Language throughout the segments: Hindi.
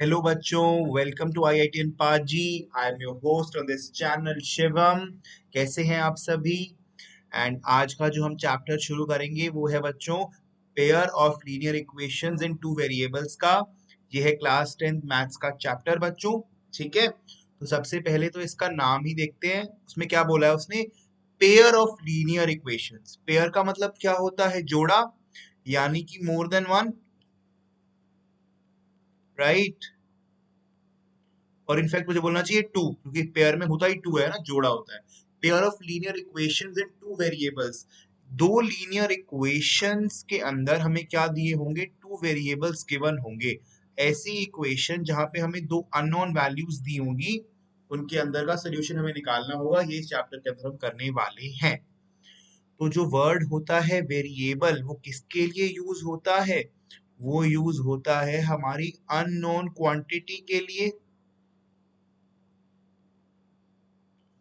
हेलो बच्चों, वेलकम टू IITN पाजी। I am your host on this channel Shivam. कैसे हैं आप सभी? एंड आज का जो हम चैप्टर शुरू करेंगे वो है बच्चों pair of linear equations in two variables का। ये है क्लास 10th मैथ्स का चैप्टर बच्चों। ठीक है, तो सबसे पहले तो इसका नाम ही देखते हैं। उसमें क्या बोला है उसने? Pair of linear equations. Pair का मतलब क्या होता है? जोड़ा, यानी कि मोर देन वन, राइट। और इनफैक्ट मुझे बोलना चाहिए टू, क्योंकि पेयर में होता ही टू है ना, जोड़ा होता है। Pair of linear equations in two variables. दो लीनियर इक्वेशंस के अंदर हमें क्या दिए होंगे? टू वेरिएबल्स गिवन होंगे। ऐसी इक्वेशन जहां पे हमें दो अननोन वैल्यूज दी होंगी, उनके अंदर का सोल्यूशन हमें निकालना होगा। ये इस चैप्टर के अंदर हम करने वाले हैं। तो जो वर्ड होता है वेरिएबल, वो किसके लिए यूज होता है? वो यूज होता है हमारी अननोन क्वांटिटी के लिए,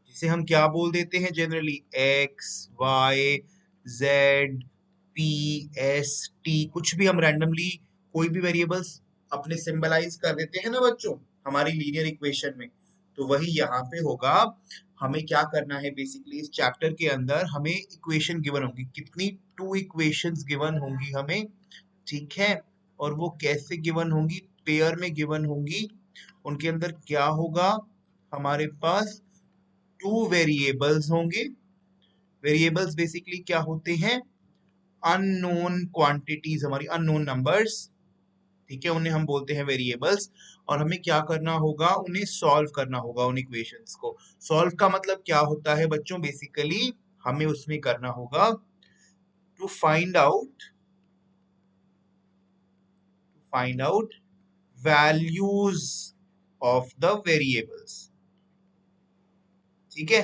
जिसे हम क्या बोल देते हैं generally? X, y, z, p, s, t. कुछ भी हम रैंडमली कोई भी वेरिएबल्स अपने सिंबलाइज कर देते हैं ना बच्चों, हमारी लीनियर इक्वेशन में। तो वही यहाँ पे होगा। हमें क्या करना है बेसिकली, इस चैप्टर के अंदर हमें इक्वेशन गिवन होंगी। कितनी? टू इक्वेशंस गिवन होंगी हमें। ठीक है, और वो कैसे गिवन होंगी? पेयर में गिवन होंगी। उनके अंदर क्या होगा? हमारे पास टू वेरिएबल्स होंगे। वेरिएबल्स बेसिकली क्या होते हैं? अननोन क्वांटिटीज, हमारी अननोन नंबर्स। ठीक है, उन्हें हम बोलते हैं वेरिएबल्स। और हमें क्या करना होगा? उन्हें सॉल्व करना होगा, उन इक्वेशंस को। सॉल्व का मतलब क्या होता है बच्चों? बेसिकली हमें उसमें करना होगा to find out values of the variables. ठीक है,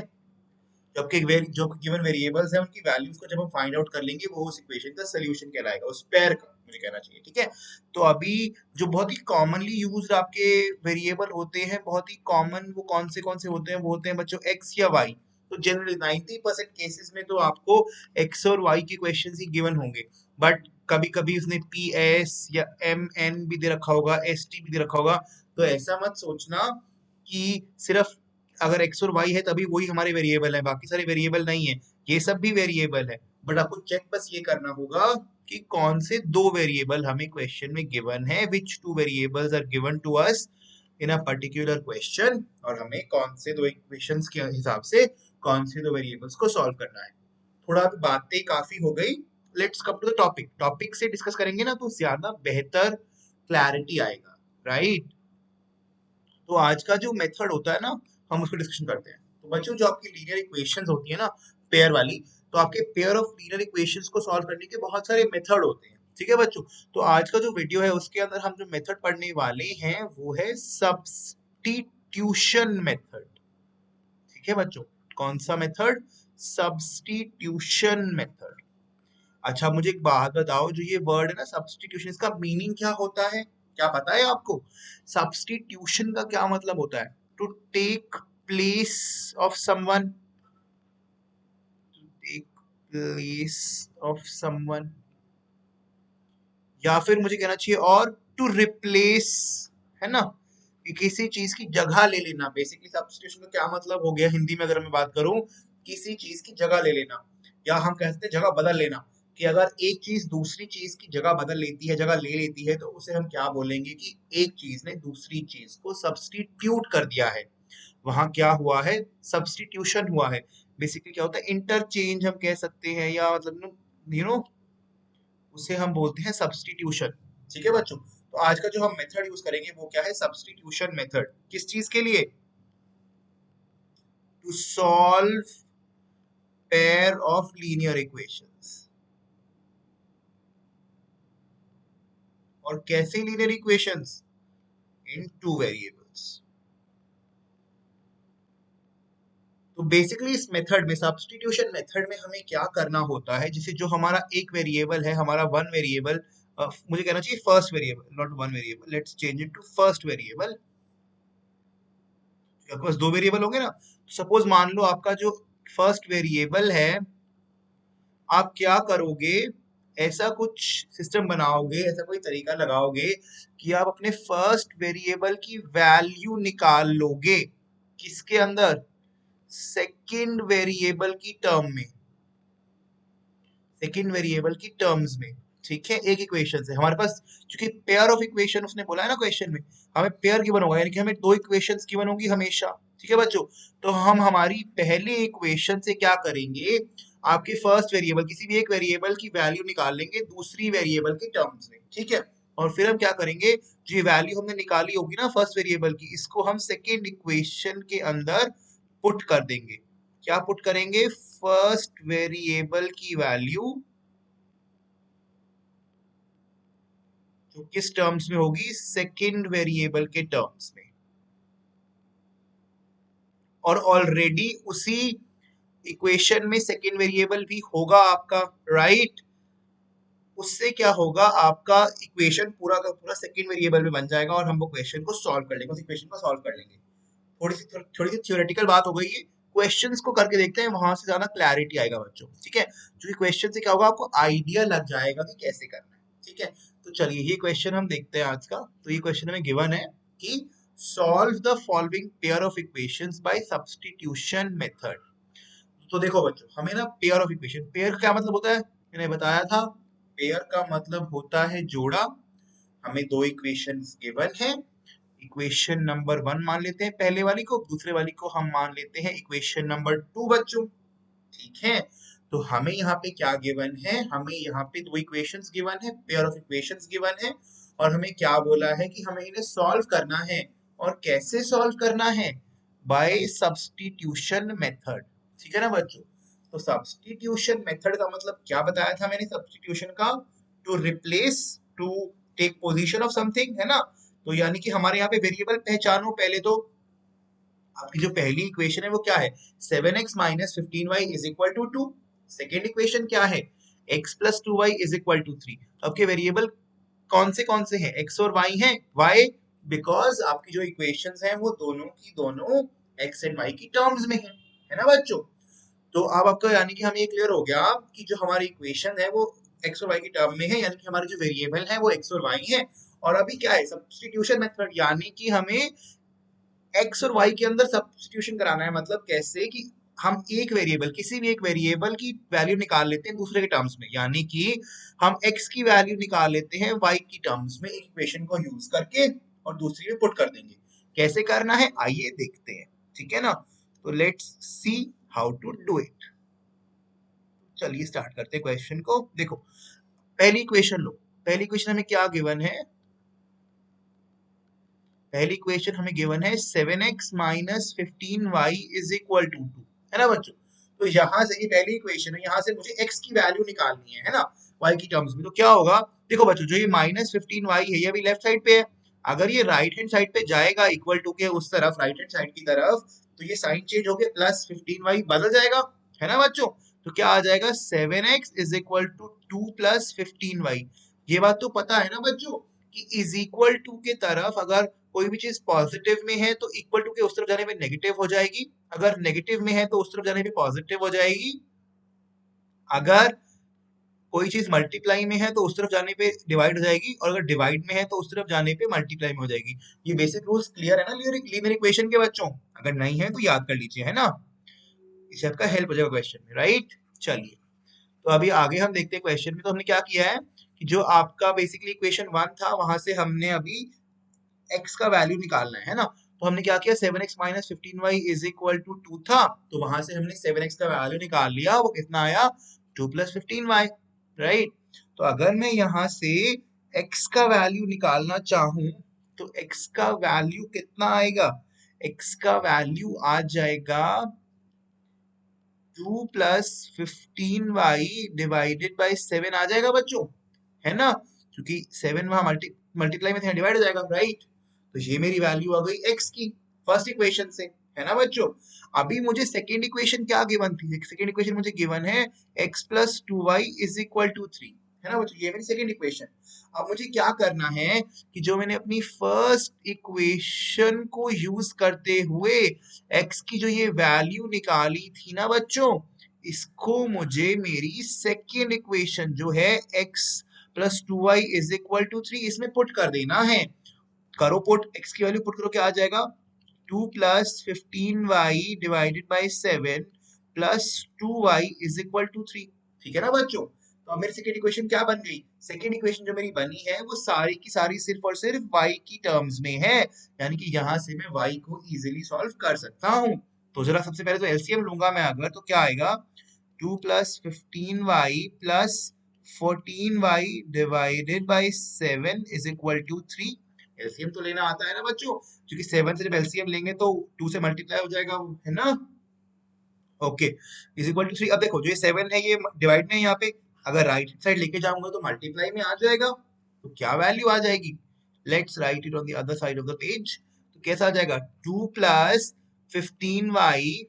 जबकि जो गिवन वेरिएबल्स हैं उनकी वैल्यूज को जब हम फाइंड आउट कर लेंगे, वो उस इक्वेशन का सोल्यूशन कहलाएगा, उस पेयर का मुझे कहना चाहिए। ठीक है, तो अभी जो बहुत ही कॉमनली यूज्ड आपके वेरिएबल होते हैं, बहुत ही कॉमन, वो कौन से होते हैं? वो होते हैं बच्चों एक्स या वाई। तो जनरली 90% केसेस में तो आपको एक्स और वाई के क्वेश्चन ही गिवन होंगे। बट कभी कभी उसने पी एस या एम एन भी दे रखा होगा, एस टी भी दे रखा होगा। तो ऐसा मत सोचना कि सिर्फ अगर एक्स और वाई है तभी वही हमारे वेरिएबल है, बाकी सारे वेरिएबल नहीं है। ये सब भी वेरिएबल है, बट आपको चेक बस ये करना होगा कि कौन से दो वेरिएबल हमें क्वेश्चन में गिवन है, which two variables are given to us in a particular question, और हमें कौन से दो इक्वेशंस के हिसाब से कौन से दो वेरिएबल्स को सॉल्व करना है। थोड़ा बातें काफी हो गई, let's come to the topic. Topic से डिस्कस करेंगे ना तो ज्यादा बेहतर क्लैरिटी आएगा, राइट। तो आज का जो मेथड होता है ना, हम उसको डिस्कशन करते हैं। तो बच्चों, जो आपकी लीनियर इक्वेशंस होती है ना, पेयर वाली, तो आपके पेयर ऑफ लीनियर इक्वेशंस को सॉल्व करने के बहुत सारे मेथड होते हैं। ठीक है बच्चों, तो आज का जो वीडियो है उसके अंदर हम जो मेथड पढ़ने वाले हैं वो है सब्स्टिट्यूशन मेथड। ठीक है बच्चों, कौन सा मेथड? Substitution method. अच्छा, मुझे एक बात बताओ, जो ये वर्ड है ना सब्स्टिट्यूशन, इसका मीनिंग क्या होता है? क्या पता है आपको? सब्स्टिट्यूशन का क्या मतलब होता है? To take place of someone, take place of someone, या फिर मुझे कहना चाहिए और टू रिप्लेस, है ना, कि किसी चीज की जगह ले लेना। बेसिकली सब्स्टिट्यूशन का क्या मतलब हो गया हिंदी में अगर मैं बात करूं? किसी चीज की जगह ले लेना, या हम कह सकते हैं जगह बदल लेना। कि अगर एक चीज दूसरी चीज की जगह बदल लेती है, जगह ले लेती है, तो उसे हम क्या बोलेंगे? कि एक चीज ने दूसरी चीज को सब्स्टिट्यूट कर दिया है। वहां क्या हुआ है? सब्स्टिट्यूशन हुआ है। बेसिकली क्या होता है? इंटरचेंज हम कह सकते हैं, या मतलब उसे हम बोलते हैं सब्स्टिट्यूशन। ठीक है बच्चों, तो आज का जो हम मेथड यूज करेंगे वो क्या है? Substitution method. किस चीज के लिए? To solve pair of linear equations. और कैसे linear equations? In two variables. तो बेसिकली इस मेथड में, सब्स्टिट्यूशन मेथड में, हमें क्या करना होता है? जैसे जो हमारा एक वेरिएबल है, हमारा वन वेरिएबल, मुझे कहना चाहिए first variable, not one variable, let's change it to first variable. आपके पास दो वेरिएबल होंगे ना, सपोज मान लो आपका जो फर्स्ट वेरिएबल है, आप क्या करोगे? ऐसा कुछ सिस्टम बनाओगे, ऐसा कोई तरीका लगाओगे कि आप अपने फर्स्ट वेरिएबल की वैल्यू निकाल लोगे किसके अंदर, सेकंड वेरिएबल की टर्म में, सेकंड वेरिएबल की टर्म्स में। ठीक है, एक इक्वेशन से हमारे पास, क्योंकि पेयर ऑफ इक्वेशन उसने बोला है ना क्वेश्चन में, हमें पेयर गिवन होगा, यानी कि हमें दो इक्वेशंस गिवन होंगी हमेशा। ठीक है बच्चों, तो हम हमारी पहली इक्वेशन से क्या करेंगे, आपके फर्स्ट वेरिएबल, किसी भी एक वेरिएबल की वैल्यू निकाल लेंगे दूसरी वेरिएबल के टर्म्स में। ठीक है, और फिर हम क्या करेंगे, जो ये वैल्यू हमने निकाली होगी ना फर्स्ट वेरिएबल की, इसको हम सेकेंड इक्वेशन के अंदर पुट कर देंगे। क्या पुट करेंगे, फर्स्ट वेरिएबल की वैल्यू जो किस टर्म्स में होगी, सेकेंड वेरिएबल के टर्म्स में। और ऑलरेडी उसी इक्वेशन में सेकेंड वेरिएबल भी होगा आपका, राइट। उससे क्या होगा, आपका इक्वेशन पूरा का पूरा सेकेंड वेरिएबल में बन जाएगा और हम वो क्वेश्चन को सॉल्व कर लेंगे, उस इक्वेशन को सॉल्व कर लेंगे। थोड़ी सी थ्योरेटिकल बात हो गई है, क्वेश्चंस को करके देखते हैं, वहां से ज्यादा क्लैरिटी आएगा बच्चों। ठीक है, क्योंकि क्वेश्चन से क्या होगा, आपको आइडिया लग जाएगा कि कैसे करना है। ठीक है, तो चलिए ये क्वेश्चन हम देखते हैं आज का। तो ये क्वेश्चन हमें गिवन है कि solve the following pair of equations bye substitution method. तो देखो बच्चों, हमें ना पेयर ऑफ इक्वेशन, पेयर का क्या मतलब होता है, मैंने बताया था, पेयर का मतलब होता है जोड़ा। हमें दो इक्वेशंस गिवन है, इक्वेशन नंबर 1 मान लेते हैं पहले वाली को, दूसरे वाली को हम मान लेते हैं इक्वेशन नंबर 2 बच्चों। ठीक है, तो हमें यहाँ पे क्या गिवन है, हमें यहाँ पे दो इक्वेशंस गिवन है, पेयर ऑफ इक्वेशंस गिवन है, और हमें क्या बोला है कि हमें इन्हें सॉल्व करना है। और कैसे सॉल्व करना है, बाय सब्स्टिट्यूशन मेथड। ठीक है ना बच्चों, तो सब्स्टिट्यूशन मेथड का मतलब क्या बताया था मैंने, सब्स्टिट्यूशन का, to replace, to take position of something, है ना। तो यानी कि हमारे यहाँ पे वेरिएबल पहचानो पहले तो। आपकी जो पहली इक्वेशन है वो क्या है, 7x minus 15y is equal to 2। Second equation क्या है, x plus 2y is equal to 3। आपके वेरिएबल कौन से हैं, x और y हैं। y बिकॉज आपकी जो इक्वेशंस हैं वो दोनों की दोनों x एंड y की टर्म्स में है ना बच्चों। तो अब आपका यानी कि हमें ये क्लियर हो गया कि जो हमारी इक्वेशन है वो x और y की टर्म में है, यानी कि हमारे जो वेरिएबल है वो x और y है। और अभी क्या है, सब्स्टिट्यूशन मेथड, यानी कि हमें x और y के अंदर सब्स्टिट्यूशन कराना है। मतलब कैसे कि हम एक वेरिएबल, किसी भी एक वेरिएबल की वैल्यू निकाल लेते हैं दूसरे के टर्म्स में, यानी कि हम x की वैल्यू निकाल लेते हैं y की टर्म्स में, इक्वेशन को यूज करके, और दूसरी में पुट कर देंगे। कैसे करना है आइए देखते हैं। ठीक है ना, तो let's see how to do it. चलिए स्टार्ट करते हैं क्वेश्चन को। देखो पहली इक्वेशन लो, पहली इक्वेशन हमें क्या गिवन है, पहली इक्वेशन हमें गिवन है 7x minus 15y is equal to 2, है ना बच्चों। तो यहाँ से, ये पहली इक्वेशन है, यहाँ से मुझे x की वैल्यू निकालनी है ना, y की टर्म्स में। तो क्या होगा, देखो बच्चों, जो ये माइनस 15y है ये अभी लेफ्ट साइड पे है, अगर ये राइट हैंड साइड पे जाएगा इक्वल टू के उस तरफ, राइट हैंड साइड की तरफ, तो ये साइन चेंज होके प्लस 15y बदल जाएगा, है ना बच्चों। तो क्या आ जाएगा, 7x is equal to 2 plus 15y। ये बात तो पता है ना बच्चों कि इज इक्वल टू के तरफ अगर कोई भी चीज पॉजिटिव में है तो इक्वल टू के उस तरफ जाने पे नेगेटिव हो जाएगी, अगर नेगेटिव में है तो उस तरफ जाने पे पॉजिटिव हो जाएगी, अगर कोई चीज मल्टीप्लाई में है तो उस तरफ जाने पे डिवाइड हो जाएगी, और अगर डिवाइड में है तो उस तरफ जाने पे मल्टीप्लाई में हो जाएगी। ये बेसिक रूल्स क्लियर है ना लीनियर इक्वेशन के बच्चों, अगर नहीं है तो याद कर लीजिए, है ना, इससे आपका हेल्प हो जाएगा क्वेश्चन में, राइट। चलिए, तो अभी आगे हम देखते हैं क्वेश्चन में। तो हमने क्या किया है कि जो आपका बेसिकली इक्वेशन 1 था वहां से हमने अभी x का वैल्यू निकालना है ना। तो हमने क्या किया, 7x minus 15y is equal to 2 था, तो वहां से हमने 7x का वैल्यू निकाल लिया, वो कितना आया, 2 प्लस 15y, राइट। तो अगर मैं यहाँ से x का वैल्यू निकालना चाहूं तो x का वैल्यू कितना आएगा, x का वैल्यू आ जाएगा 2 प्लस 15y डिवाइडेड बाई 7 आ जाएगा बच्चों, है ना, क्योंकि 7 वहां मल्टीप्लाई में डिवाइड हो जाएगा, राइट। तो ये मेरी वैल्यू आ गई x की फर्स्ट इक्वेशन से, है ना बच्चों। अभी मुझे सेकेंड इक्वेशन क्या गिवन थी, सेकेंड इक्वेशन मुझे गिवन है x plus 2y is equal to 3, है ना बच्चों, ये मेरी सेकेंड इक्वेशन। अब मुझे क्या करना है कि जो मैंने अपनी फर्स्ट इक्वेशन को यूज करते हुए x की जो ये वैल्यू निकाली थी ना बच्चों, इसको मुझे मेरी सेकेंड इक्वेशन जो है x plus 2y is equal to 3 इसमें पुट कर देना है। करो पुट, x की वैल्यू पुट करो, क्या आ जाएगा 2 plus 15y divided by 7 plus 2y is equal to 3। ठीक है ना बच्चों। तो अब मेरी सेकेंड इक्वेशन क्या बन गई, सेकेंड इक्वेशन जो मेरी बनी है वो सारी की सारी सिर्फ और सिर्फ y की टर्म्स में है, यानी कि यहां से मैं y को इजीली सॉल्व कर सकता हूं। तो जरा सबसे पहले तो एलसीएम लूंगा मैं अगर, तो क्या आएगा 2 plus 15y plus 14y divided by 7 is equal to 3। LCM तो लेना आता है ना बच्चों, क्योंकि 7 से जब एलसीएम लेंगे तो 2 से मल्टीप्लाई हो जाएगा वो, है ना। Okay, is equal to 3। अब देखो जो ये 7 है ये डिवाइड में है यहाँ पे, अगर राइट साइड लेके जाऊंगा तो मल्टीप्लाई में आ जाएगा, तो क्या वैल्यू आ जाएगी, let's write it on the other side of the page. तो कैसा आ जाएगा 2 plus 15y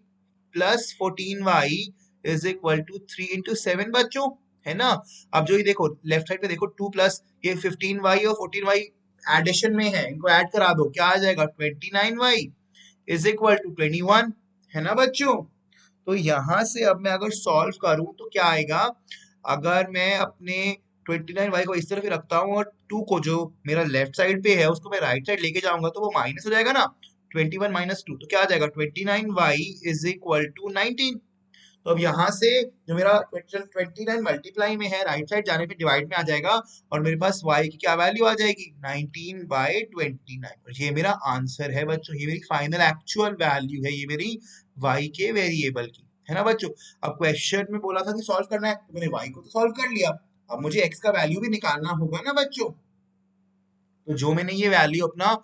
plus 14y is equal to 3 into 7 बच्चों, है ना। अब जो ये देखो लेफ्ट साइड पे देखो 2 प्लस ये 15y और 14y एडिशन में है, इनको ऐड करा दो, क्या आ जाएगा 29y इज इक्वल टू 21, है ना बच्चों। तो यहां से अब मैं अगर सॉल्व करूं तो क्या आएगा, अगर मैं अपने 29y को इस तरफ ही रखता हूँ और 2 को जो मेरा लेफ्ट साइड पे है उसको मैं राइट साइड लेके जाऊंगा तो वो माइनस हो जाएगा ना, 21 माइनस 2 तो क्या आ जाएगा 29y इज इक्वल टू 19। तो अब यहाँ से जो मेरा 29 मल्टीप्लाई में है राइट साइड जाने पे डिवाइड में आ जाएगा, और मेरे पास y की क्या वैल्यू आ जाएगी 19 बाई 29, और ये मेरा आंसर है बच्चों, ये मेरी फाइनल एक्चुअल वैल्यू है, ये मेरी y के वेरिएबल की, है ना बच्चों। अब क्वेश्चन में बोला था कि सॉल्व करना है, तो मैंने y को तो सॉल्व कर लिया, अब मुझे x का वैल्यू भी निकालना होगा ना बच्चों। तो जो मैंने ये वैल्यू अपना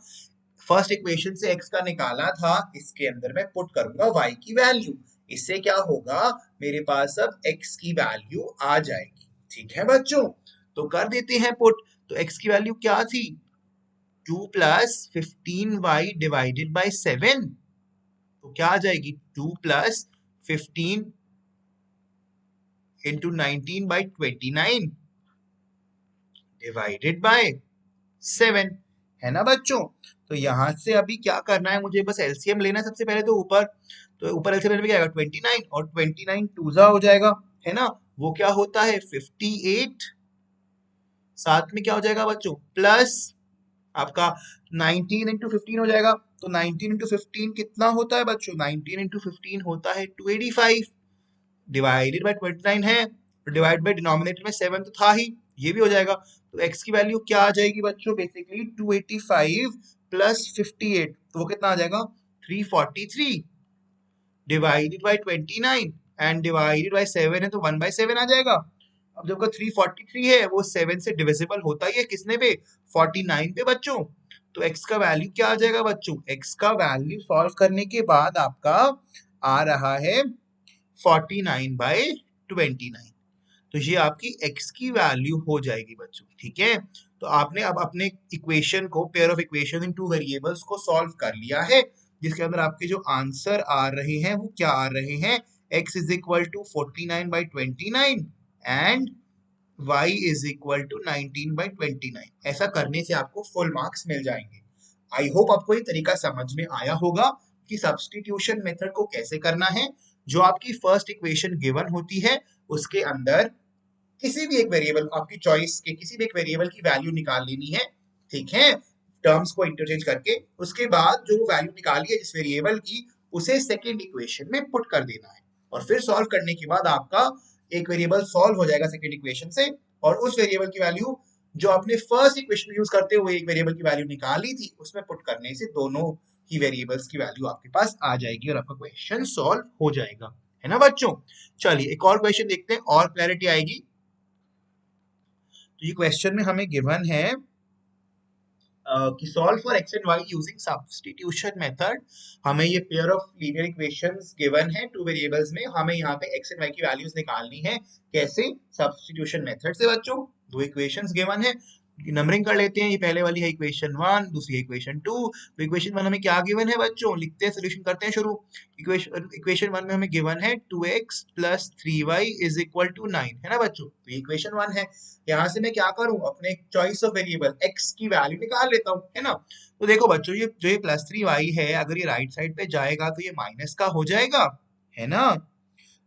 फर्स्ट इक्वेशन से x का निकाला था इसके अंदर मैं पुट करूंगा y की वैल्यू, इससे क्या होगा मेरे पास अब x की वैल्यू आ जाएगी। ठीक है बच्चों, तो कर देते हैं पुट। तो x की वैल्यू क्या थी 2 प्लस 15y डिवाइडेड बाई 7, तो क्या आ जाएगी 2 plus 15 into 19 by 29 divided by 7, है ना बच्चों। तो यहां से अभी क्या करना है, मुझे बस एलसीएम लेना है सबसे पहले, तो ऊपर एलसीएम लेने में क्या आएगा 29 और 29 टूजा हो जाएगा, है ना। वो क्या होता है 58, साथ में क्या हो जाएगा बच्चों प्लस आपका 19 इंटू 15 हो जाएगा, तो 19 इंटू 15 कितना होता है बच्चों 19 इंटू 15 होता है 285 डिवाइडेड बाय 29 है, डिवाइड बाय डिनोमिनेटर में 7 तो था ही, ये भी हो जाएगा। तो x की वैल्यू क्या आ जाएगी बच्चों बेसिकली 285 प्लस 58, तो वो कितना आ जाएगा 343 divided by 29 and divided by 7 है तो 1/7 आ जाएगा। अब जब 343 है वो 7 से डिविजिबल होता ही है किसने पे 49 पे बच्चों। तो x का वैल्यू क्या आ जाएगा बच्चों, x का वैल्यू सॉल्व करने के बाद आपका आ रहा है 49/29, तो ये आपकी x की वैल्यू हो जाएगी बच्चों। ठीक है, तो आपने अब अपने इक्वेशन को pair of equation in two variables को सॉल्व कर लिया है, जिसके अंदर आपके जो आंसर आ रहे हैं वो क्या आ रहे हैं x is equal to 49/29 and y is equal to 19/29। ऐसा करने से आपको फुल मार्क्स मिल जाएंगे। आई होप आपको ये तरीका समझ में आया होगा कि सब्स्टिट्यूशन मेथड को कैसे करना है। जो आपकी फर्स्ट इक्वेशन गिवन होती है उसके अंदर किसी भी एक वेरिएबल, आपकी चॉइस के किसी भी एक वेरिएबल की वैल्यू निकाल लेनी है, ठीक है, टर्म्स को इंटरचेंज करके, उसके बाद जो वैल्यू निकाली है जिस वेरिएबल की उसे सेकेंड इक्वेशन में पुट कर देना है, और फिर सॉल्व करने के बाद आपका एक वेरिएबल सॉल्व हो जाएगा सेकेंड इक्वेशन से, और उस वेरिएबल की वैल्यू जो आपने फर्स्ट इक्वेशन यूज करते हुए एक वेरिएबल की वैल्यू निकाली थी उसमें पुट करने से दोनों ही वेरिएबल्स की वैल्यू आपके पास आ जाएगी और आपका क्वेश्चन सॉल्व हो जाएगा, है ना बच्चों। चलिए एक और क्वेश्चन देखते हैं और क्लैरिटी आएगी। तो ये क्वेश्चन में हमें गिवन है कि solve for x and y using substitution method. हमें ये pair of linear equations given है टू वेरिएबल्स में, हमें यहाँ पे एक्स एंड वाई की वैल्यूज निकालनी है, कैसे सब्स्टिट्यूशन मेथड से बच्चों। दो इक्वेशंस गिवन है, नंबरिंग कर लेते हैं, ये पहले वाली है इक्वेशन 1, दूसरी है इक्वेशन 2। तो इक्वेशन 1 हमें क्या गिवन है बच्चों, लिखते हैं सोल्यूशन करते हैं शुरू। इक्वेशन 1 में हमें गिवन है 2x plus 3y is equal to 9, है ना बच्चों। तो ये इक्वेशन 1 है, यहाँ से मैं क्या करूं अपने चॉइस ऑफ वेरिएबल x की वैल्यू निकाल लेता हूं, है ना। तो देखो बच्चों ये जो ये प्लस 3y है अगर ये राइट साइड पे जाएगा तो ये माइनस का हो जाएगा, है ना।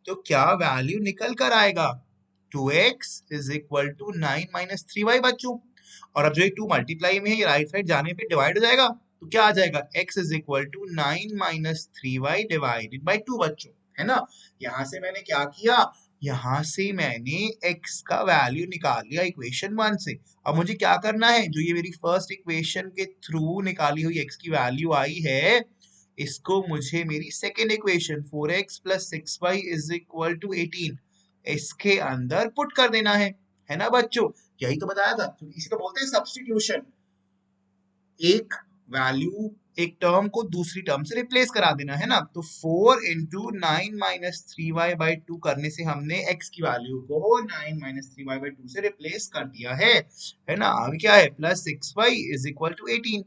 तो क्या वैल्यू निकल कर आएगा? 2x is equal to 9 minus 3y बच्चों। और अब जो ये 2 मल्टीप्लाई में है, ये राइट साइड जाने पे डिवाइड हो जाएगा, तो क्या आ जाएगा? x is equal to 9 minus 3y divided by 2 बच्चों, है ना। यहाँ से मैंने क्या किया, यहाँ से मैंने x का वैल्यू निकाल लिया इक्वेशन 1 से। अब मुझे क्या करना है, जो ये मेरी फर्स्ट इक्वेशन के थ्रू निकाली हुई x की वैल्यू आई है, इसको मुझे मेरी second equation 4x plus 6y is equal to 18 इसके अंदर पुट कर देना है ना बच्चों। यही तो बताया था, इसी तो बोलते हैं सब्स्टिट्यूशन। एक वैल्यू, एक टर्म को दूसरी टर्म से रिप्लेस करा देना, है ना। तो 4 इंटू 9 माइनस 3y बाई 2 करने से हमने x की वैल्यू को 9 माइनस 3y बाई 2 से रिप्लेस कर दिया है ना। अभी क्या है, plus 6y is equal to 18।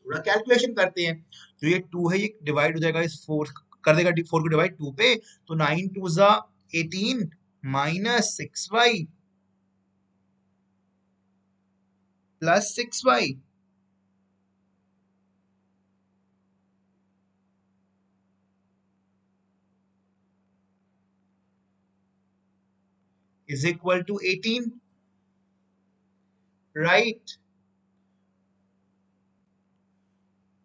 थोड़ा कैलकुलेशन करते हैं। जो ये 2 है, ये डिवाइड हो जाएगा इस 4 कर देगा, 4 को डिवाइड 2 पे, तो 9 2 जा 18 minus 6y plus 6y is equal to 18, right.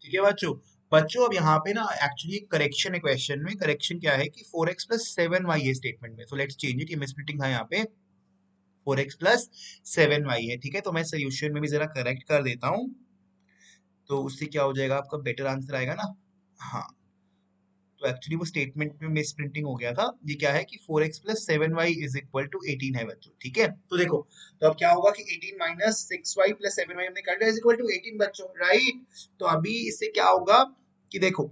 ठीक है बच्चों। बच्चों अब यहाँ पे ना एक्चुअली करेक्शन है, क्वेश्चन में करेक्शन क्या है कि 4x प्लस 7y है स्टेटमेंट में, सो लेट्स चेंज इट। ये मिसप्रिंटिंग था यहाँ पे, 4x प्लस 7y है, ठीक है। तो मैं सोल्यूशन में भी जरा करेक्ट कर देता हूँ, तो उससे क्या हो जाएगा, आपका बेटर आंसर आएगा ना। हाँ, तो एक्चुअली वो स्टेटमेंट में मिस प्रिंटिंग हो गया था। ये क्या है कि 4x plus 7y is equal to 18 है बच्चों, ठीक है। तो देखो, तो अब क्या होगा कि 18 माइनस 6y प्लस 7y हमने कर लिया इज इक्वल टू 18 बच्चों, राइट। तो अभी इससे क्या होगा कि देखो,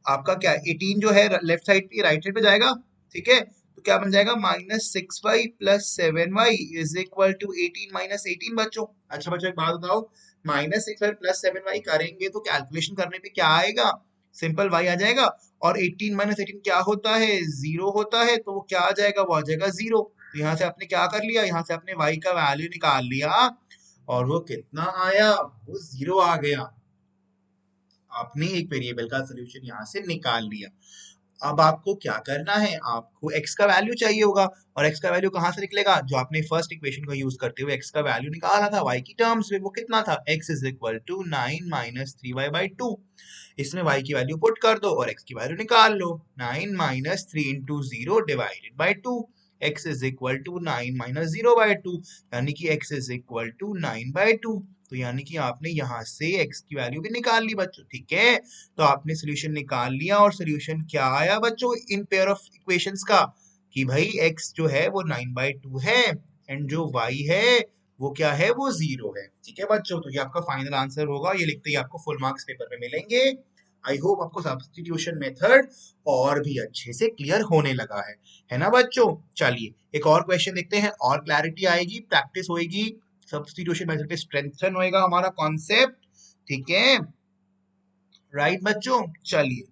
आपका क्या है, 18 जो है लेफ्ट साइड पे राइट साइड पे जाएगा, ठीक है। तो क्या बन जाएगा, minus 6y plus 7y is equal to 18 minus 18 बच्चों। अच्छा बच्चों, एक बात बताओ, माइनस 6y प्लस 7y करेंगे तो कैलकुलेशन करने पे क्या आएगा, सिंपल y आ जाएगा। और 18 माइनस 18 क्या होता है, जीरो होता है, तो वो क्या आ जाएगा, वो आ जाएगा जीरो। तो यहाँ से आपने क्या कर लिया, यहाँ से आपने y का वैल्यू निकाल लिया, और वो कितना आया, वो जीरो आ गया। आपने एक वेरिएबल का सोल्यूशन यहाँ से निकाल लिया। अब आपको क्या करना है, आपको x का वैल्यू चाहिए होगा, और x का वैल्यू कहाँ से निकलेगा, जो आपने फर्स्ट इक्वेशन को यूज करते हुए x का वैल्यू निकाला था y की टर्म्स में, वो कितना था, x is equal to 9 minus 3y by 2। इसमें y की वैल्यू पुट कर दो और x की वैल्यू निकाल लो, 9 minus 3 into 0 divided by 2। x is equal to 9 minus 0 by 2, यानी कि x is equal to 9 by 2। तो यानी कि आपने यहाँ से x की वैल्यू भी निकाल ली बच्चों, ठीक है। तो आपने सोल्यूशन निकाल लिया, और सोल्यूशन क्या आया बच्चों इन पेयर ऑफ इक्वेशंस का, कि भाई x जो है वो 9 बाई 2 है, एंड जो y है वो क्या है, वो जीरो है, ठीक है बच्चों। तो ये आपका फाइनल आंसर होगा, ये लिखते ही आपको फुल मार्क्स पेपर में मिलेंगे। आई होप आपको सब्स्टिट्यूशन मेथड और भी अच्छे से क्लियर होने लगा है ना बच्चों। चलिए एक और क्वेश्चन देखते हैं, और क्लैरिटी आएगी, प्रैक्टिस होएगी, सब्स्टिट्यूशन मेथड पे स्ट्रेंथन होएगा हमारा कॉन्सेप्ट, ठीक है, राइट बच्चों। चलिए,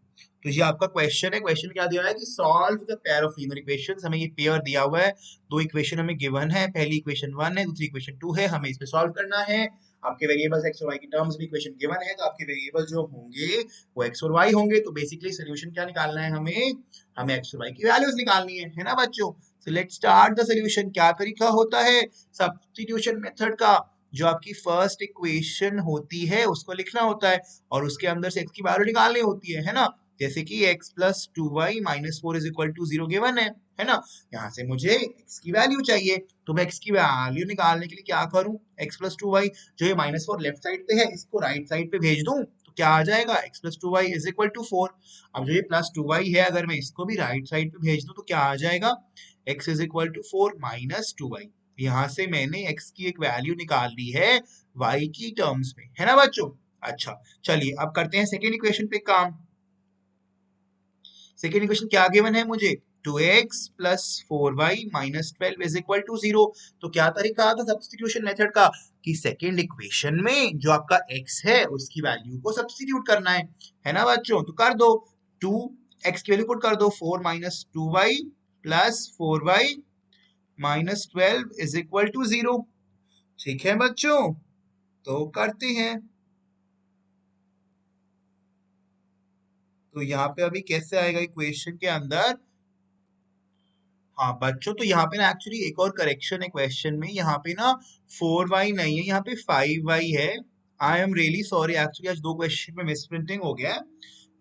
तो ये आपका क्वेश्चन है, क्वेश्चन क्या दिया है कि solve the pair of linear equations. हमें ये पेयर दिया हुआ है, दो इक्वेशन हमें गिवन है, पहली इक्वेशन 1 है, दूसरी इक्वेशन 2 है, हमें इस पे सॉल्व करना है। आपके वेरिएबल्स x और y की टर्म्स भी इक्वेशन गिवन है, तो आपके वेरिएबल जो होंगे वो x और y होंगे। तो बेसिकली सोल्यूशन क्या निकालना है, हमें x और y की वैल्यूज निकालनी है ना बच्चों। So let's start the solution. क्या तरीका होता है सब्स्टिट्यूशन मेथड का, जो आपकी फर्स्ट इक्वेशन होती है उसको लिखना होता है, और उसके अंदर से x की वैल्यू निकालनी होती है ना। जैसे कि x plus 2y minus 4 is equal to 0 given है ना। यहाँ से मुझे x की वैल्यू चाहिए, तो मैं x की वैल्यू निकालने के लिए क्या करूं, x प्लस 2y, जो ये माइनस 4 लेफ्ट साइड पे है इसको राइट साइड पे भेज दूं, तो क्या आ जाएगा, x plus 2y is equal to 4। अब जो ये प्लस 2y है, अगर मैं इसको भी राइट साइड पे भेज दूं तो क्या आ जाएगा, x is equal to 4 minus 2y। यहाँ से मैंने x की एक वैल्यू निकाल ली है y की टर्म्स में, है ना बच्चों। अच्छा, चलिए अब करते हैं सेकेंड इक्वेशन पे काम। सेकेंड इक्वेशन क्या गिवन है मुझे, 2x plus 4y minus 12 is equal to 0। तो क्या तरीका था सब्स्टिट्यूशन मेथड का, कि सेकेंड इक्वेशन में जो आपका x है उसकी वैल्यू को सब्स्टिट्यूट करना है ना बच्चों। तो कर दो, 2 x की वैल्यू पुट कर दो, 4 minus 2y plus 4y minus 12 is equal to 0, ठीक है बच्चों। तो करते हैं, तो यहाँ पे अभी कैसे आएगा इक्वेशन के अंदर, हाँ बच्चों, तो यहाँ पे ना एक्चुअली एक और करेक्शन है क्वेश्चन में, यहाँ पे ना 4y नहीं है, यहाँ पे 5y है। I am really sorry, actually आज दो क्वेश्चन में मिसप्रिंटिंग हो गया है।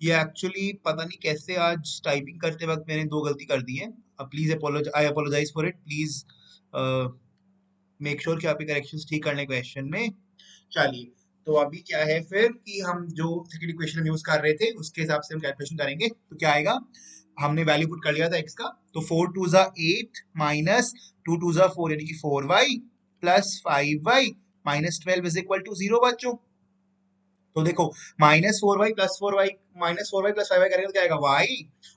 ये एक्चुअली पता नहीं कैसे आज टाइपिंग करते वक्त मैंने दो गलती कर दी है। Please I apologize for it, please make sure कि आपके करेक्शंस ठीक करने क्वेश्चन में। चलिए, तो अभी क्या है फिर कि हम जो सेकंड इक्वेशन यूज कर रहे थे उसके हिसाब से हम कैलकुलेशन करेंगे। तो क्या आएगा, हमने वैल्यू पुट कर लिया था x का, तो 4 टू ज़ा 8 माइनस 2 टू ज़ा 4 यानी कि 4y plus 5y minus 12 is equal to 0 बच्चों। तो देखो, minus four y plus five y करेंगे तो क्या आएगा y,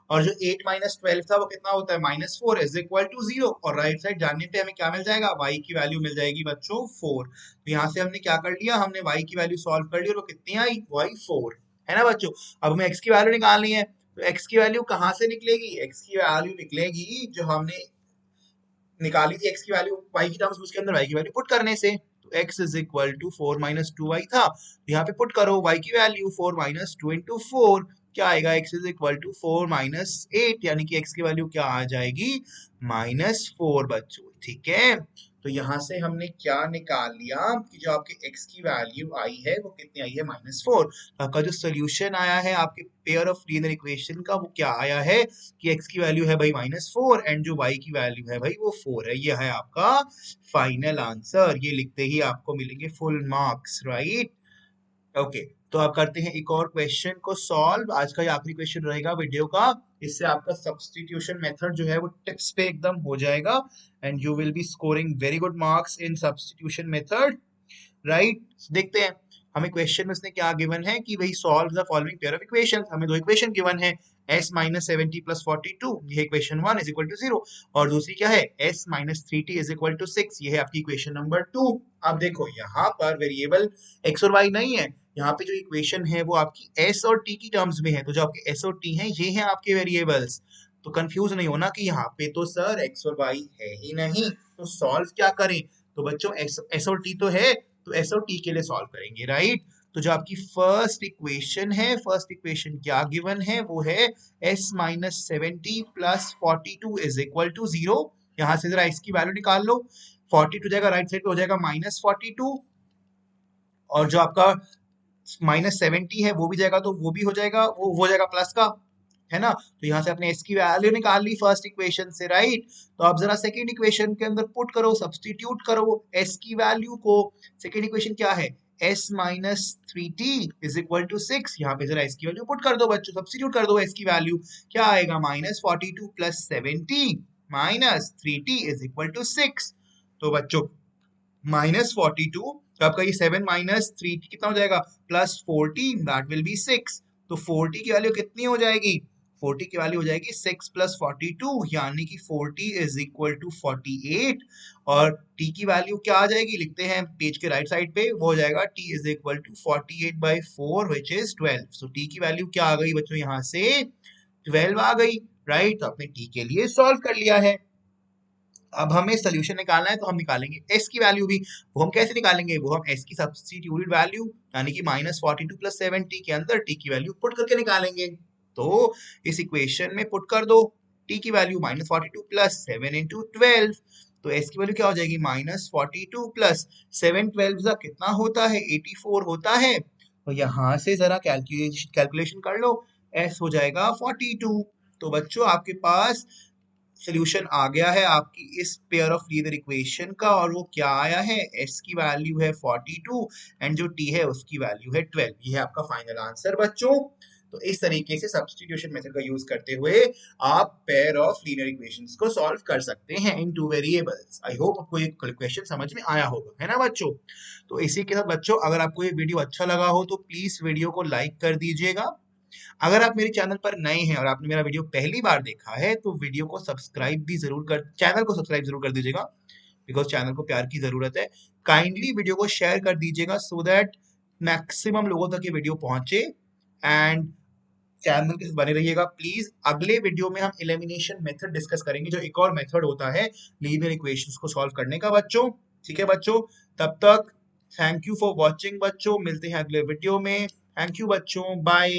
और जो 8 माइनस 12 था वो कितना होता है -4 इज इक्वल टू 0, और राइट साइड जानने पे हमें क्या मिल जाएगा, y की वैल्यू मिल जाएगी बच्चों 4। तो यहाँ से हमने क्या कर लिया, हमने y की वैल्यू सॉल्व कर ली और वो कितनी आई, y 4 है ना बच्चों। अब हमें x की वैल्यू निकालनी है, तो x की वैल्यू कहाँ से निकलेगी, x की वैल्यू निकलेगी जो हमने निकाली थी, x की वैल्यू y की टर्म्स उसके अंदर y की वैल्यू पुट करने से। तो x is equal to 4 minus 2y था, तो यहाँ पे पुट करो y की वैल्यू 4 माइनस 2 इंटू 4, क्या आएगा, x is equal to 4 minus 8, यानी कि x की वैल्यू क्या आ जाएगी, -4 बच्चों, ठीक है। तो यहाँ से हमने क्या निकाल लिया कि जो आपके x की वैल्यू आई है वो कितनी आई है, -4। तो आपका जो सोल्यूशन आया है आपके पेयर ऑफ लीनियर इक्वेशन का वो क्या आया है कि x की वैल्यू है भाई -4 एंड जो y की वैल्यू है भाई वो 4 है। ये है आपका फाइनल आंसर, ये लिखते ही आपको मिलेंगे फुल मार्क्स, राइट। ओके, तो आप करते हैं एक और क्वेश्चन को सॉल्व, आज का ये आखिरी क्वेश्चन रहेगा वीडियो का। इससे आपका सब्स्टिट्यूशन मेथड जो है वो टिप्स पे एकदम हो जाएगा and you will be scoring very good marks in substitution method, right. देखते हैं हमें क्वेश्चन में उसने क्या गिवन है कि भाई solve the following pair of equation. हमें दो इक्वेशन गिवन है, s माइनस 70 प्लस 42, ये इक्वेशन 1 इज इक्वल टू 0, और दूसरी क्या है, s minus 3t is equal to 6, ये है आपकी इक्वेशन नंबर 2। अब देखो यहाँ पर वेरिएबल x और y नहीं है, यहाँ पे जो इक्वेशन है वो आपकी s और t की टर्म्स में है, तो जो आपके s और t हैं ये हैं आपके वेरिएबल्स। तो कंफ्यूज नहीं होना कि यहाँ पे तो सर x और y है ही नहीं, तो सॉल्व क्या करें। तो बच्चों s और t तो है, तो एस और टी के लिए सॉल्व करेंगे, राइट। तो जो आपकी फर्स्ट इक्वेशन है, फर्स्ट इक्वेशन क्या गिवन है, वो है s minus 70 plus 42 is equal to 0। यहां से जरा इसकी वैल्यू निकाल लो, 42 जाएगा राइट साइड पे, हो जाएगा -42, और जो आपका -70 है वो भी जाएगा, तो वो भी हो जाएगा, वो हो जाएगा प्लस का, है ना। तो यहाँ से आपने s की वैल्यू निकाल ली फर्स्ट इक्वेशन से, राइट। तो आप जरा सेकंड इक्वेशन के अंदर पुट करो, सब्स्टिट्यूट करो s की वैल्यू को। सेकंड इक्वेशन क्या है, s minus 3t is equal to 6, यहाँ पे जरा s की वैल्यू पुट कर दो बच्चों, सब्स्टिट्यूट कर दो s की वैल्यू, क्या आएगा, -42 plus 70 minus 3t is equal to 6। तो बच्चों -42, तो आपका ये 7 माइनस 3 कितना हो जाएगा, +14, दैट विल बी 6। तो 40 की वैल्यू कितनी हो जाएगी, 40 की वैल्यू हो जाएगी 6 प्लस 42, यानी कि 40 इज इक्वल टू 48, और t की वैल्यू क्या आ जाएगी, लिखते हैं पेज के राइट साइड पे, वो हो जाएगा t is equal to 48/4 which is 12। So t की वैल्यू क्या आ गई बच्चों, यहाँ से 12 आ गई, राइट। तो आपने t के लिए सॉल्व कर लिया है। अब हमें सोल्यूशन निकालना है, तो हम निकालेंगे s की वैल्यू भी। वो हम कैसे निकालेंगे, वो हम s की सब्स्टिट्यूटेड वैल्यू यानी कि -42 प्लस 70 के अंदर t की वैल्यू पुट करके निकालेंगे। तो इस इक्वेशन में पुट कर दो t की वैल्यू -42 प्लस 7 इंटू 12, तो s की वैल्यू क्या हो जाएगी, -42 प्लस 7, 12 कितना होता है, 84 होता है। तो यहाँ से जरा कैलकुलेशन कर लो, s हो जाएगा 42। तो बच्चों आपके पास सोल्यूशन आ गया है आपकी इस पेयर ऑफ लीनियर इक्वेशन का, और वो क्या आया है, s की वैल्यू है 42 एंड जो t है उसकी वैल्यू है 12। ये है आपका फाइनल आंसर बच्चों। तो इस तरीके से सब्स्टिट्यूशन मेथड का यूज करते हुए आप पेयर ऑफ लीनियर इक्वेशंस को सॉल्व कर सकते हैं इन टू वेरिएबल्स। आई होप आपको ये क्वेश्चन समझ में आया होगा, है ना बच्चों। तो इसी के साथ बच्चों, अगर आपको ये वीडियो अच्छा लगा हो तो प्लीज वीडियो को लाइक कर दीजिएगा। अगर आप मेरे चैनल पर नए हैं और आपने मेरा वीडियो पहली बार देखा है तो वीडियो को सब्सक्राइब भी जरूर कर चैनल को सब्सक्राइब जरूर कर दीजिएगा, बिकॉज चैनल को प्यार की जरूरत है। काइंडली वीडियो को शेयर कर दीजिएगा सो दैट मैक्सिमम लोगों तक ये वीडियो पहुंचे, एंड चैनल के साथ बने रहिएगा प्लीज। अगले वीडियो में हम एलिमिनेशन मेथड डिस्कस करेंगे, जो एक और मेथड होता है लीनियर इक्वेशंस को सॉल्व करने का बच्चों, ठीक है बच्चों। तब तक थैंक यू फॉर वॉचिंग बच्चों, मिलते हैं अगले वीडियो में। थैंक यू बच्चों, बाय।